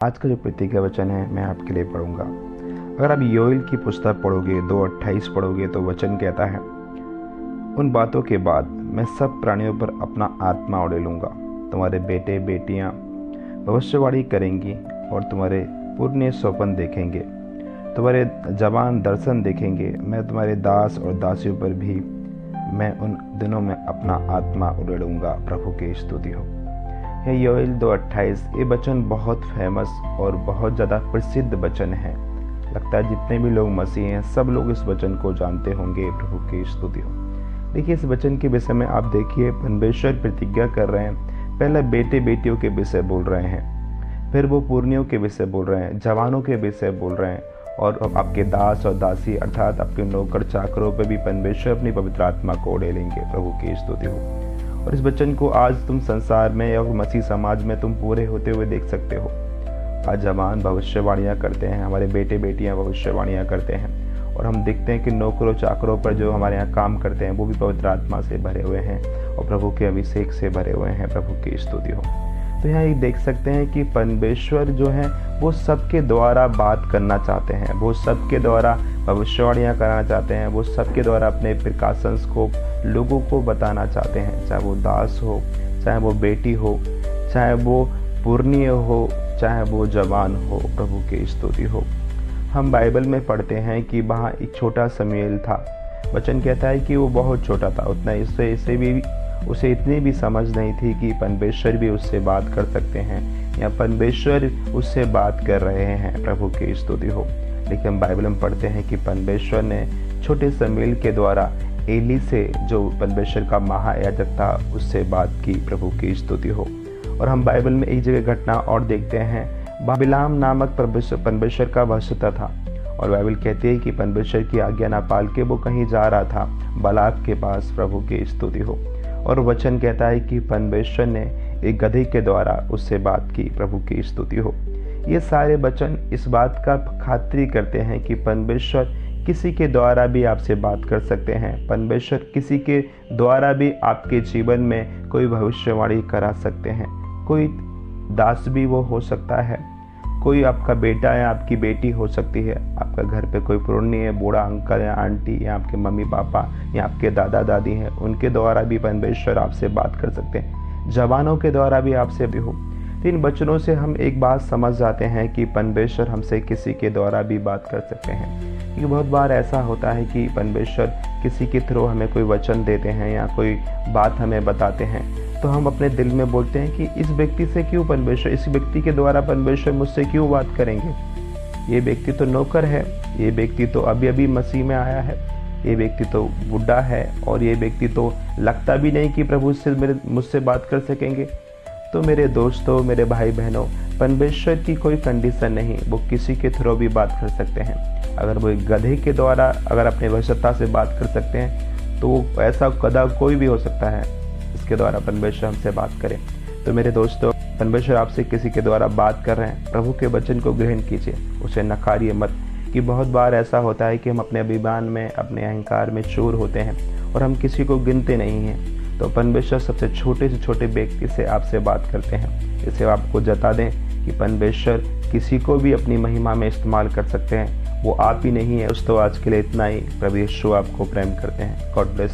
आज का जो प्रतिज्ञा वचन है मैं आपके लिए पढ़ूंगा। अगर आप योएल की पुस्तक पढ़ोगे 2:28 पढ़ोगे तो वचन कहता है, उन बातों के बाद मैं सब प्राणियों पर अपना आत्मा उड़े लूँगा। तुम्हारे बेटे बेटियाँ भविष्यवाणी करेंगी और तुम्हारे पुण्य स्वप्न देखेंगे, तुम्हारे जवान दर्शन देखेंगे। मैं तुम्हारे दास और दासियों पर भी मैं उन दिनों में अपना आत्मा उड़ेलूँगा। प्रभु की स्तुति हो। यह योएल 2:28 ये वचन बहुत फेमस और बहुत ज़्यादा प्रसिद्ध वचन है। लगता है जितने भी लोग मसीह हैं सब लोग इस वचन को जानते होंगे। प्रभु की स्तुति हो। देखिए, इस वचन के विषय में आप देखिए, परमेश्वर प्रतिज्ञा कर रहे हैं। पहले बेटे बेटियों के विषय बोल रहे हैं, फिर वो पुरनियों के विषय बोल रहे हैं, जवानों के विषय बोल रहे हैं, और आपके दास और दासी अर्थात आपके नौकर चाकरों पर भी परमेश्वर अपनी पवित्र आत्मा को उड़े लेंगे। प्रभु की स्तुति हो। और इस वचन को आज तुम संसार में या मसीह समाज में तुम पूरे होते हुए देख सकते हो। आज जवान भविष्यवाणियाँ करते हैं, हमारे बेटे बेटियाँ भविष्यवाणियाँ करते हैं, और हम देखते हैं कि नौकरों चाकरों पर जो हमारे यहाँ काम करते हैं वो भी पवित्र आत्मा से भरे हुए हैं और प्रभु के अभिषेक से भरे हुए हैं। प्रभु की स्तुति हो। तो यहाँ ये देख सकते हैं कि परमेश्वर जो है वो सबके द्वारा बात करना चाहते हैं, वो सबके द्वारा भविष्यवाणियाँ कराना चाहते हैं, वो सबके द्वारा अपने प्रकाशन को लोगों को बताना चाहते हैं। चाहे वो दास हो, चाहे वो बेटी हो, चाहे वो पुरनीय हो, चाहे वो जवान हो। प्रभु की स्तुति हो। हम बाइबल में पढ़ते हैं कि वहाँ एक छोटा शमूएल था। वचन कहता है कि वो बहुत छोटा था, उतना उसे इतनी भी समझ नहीं थी कि परमेश्वर भी उससे बात कर सकते हैं या परमेश्वर उससे बात कर रहे हैं। प्रभु की स्तुति हो। लेकिन हम बाइबल में पढ़ते हैं कि परमेश्वर ने छोटे शमूएल के द्वारा एली से, जो परमेश्वर का महायाजक था, उससे बात की। प्रभु की स्तुति हो। और हम बाइबल में एक जगह घटना और देखते हैं। बिलाम नामक परमेश्वर का वंशज था, और बाइबल कहती है कि परमेश्वर की आज्ञा ना पाल के वो कहीं जा रहा था बालाक के पास। प्रभु की स्तुति हो। और वचन कहता है कि परमेश्वर ने एक गधे के द्वारा उससे बात की। प्रभु की स्तुति हो। ये सारे वचन इस बात का खातिरी करते हैं कि परमेश्वर किसी के द्वारा भी आपसे बात कर सकते हैं। परमेश्वर किसी के द्वारा भी आपके जीवन में कोई भविष्यवाणी करा सकते हैं। कोई दास भी वो हो सकता है, कोई आपका बेटा या आपकी बेटी हो सकती है, आपका घर पे कोई पुरनिय है, बूढ़ा अंकल या आंटी या आपके मम्मी पापा या आपके दादा दादी हैं, उनके द्वारा भी परमेश्वर आपसे बात कर सकते हैं। जवानों के द्वारा भी आपसे भी हो। तो इन वचनों से हम एक बात समझ जाते हैं कि परमेश्वर हमसे किसी के द्वारा भी बात कर सकते हैं। क्योंकि बहुत बार ऐसा होता है कि परमेश्वर किसी के थ्रू हमें कोई वचन देते हैं या कोई बात हमें बताते हैं, तो हम अपने दिल में बोलते हैं कि इस व्यक्ति से क्यों परमेश्वर, इस व्यक्ति के द्वारा परमेश्वर मुझसे क्यों बात करेंगे। ये व्यक्ति तो नौकर है, ये व्यक्ति तो अभी अभी मसीह में आया है, ये व्यक्ति तो बुढ़ा है, और ये व्यक्ति तो लगता भी नहीं कि प्रभु से मुझसे बात कर सकेंगे। तो मेरे दोस्तों, मेरे भाई बहनों, परमेश्वर की कोई कंडीशन नहीं, वो किसी के थ्रू भी बात कर सकते हैं। अगर वो एक गधे के द्वारा अगर अपने वशता से बात कर सकते हैं, तो वो ऐसा गधा कोई भी हो सकता है इसके द्वारा परमेश्वर हमसे बात करे। तो मेरे दोस्तों, परमेश्वर आपसे किसी के द्वारा बात कर रहे हैं, प्रभु के वचन को ग्रहण कीजिए, उसे नकारिए मत। कि बहुत बार ऐसा होता है कि हम अपने अभिमान में, अपने अहंकार में चूर होते हैं और हम किसी को गिनते नहीं हैं। तो परमेश्वर सबसे छोटे से छोटे व्यक्ति से आपसे बात करते हैं। इसे आपको जता दें कि परमेश्वर किसी को भी अपनी महिमा में इस्तेमाल कर सकते हैं। वो आप ही नहीं है। दोस्तों, आज के लिए इतना ही। प्रभु यीशु आपको प्रेम करते हैं। God bless.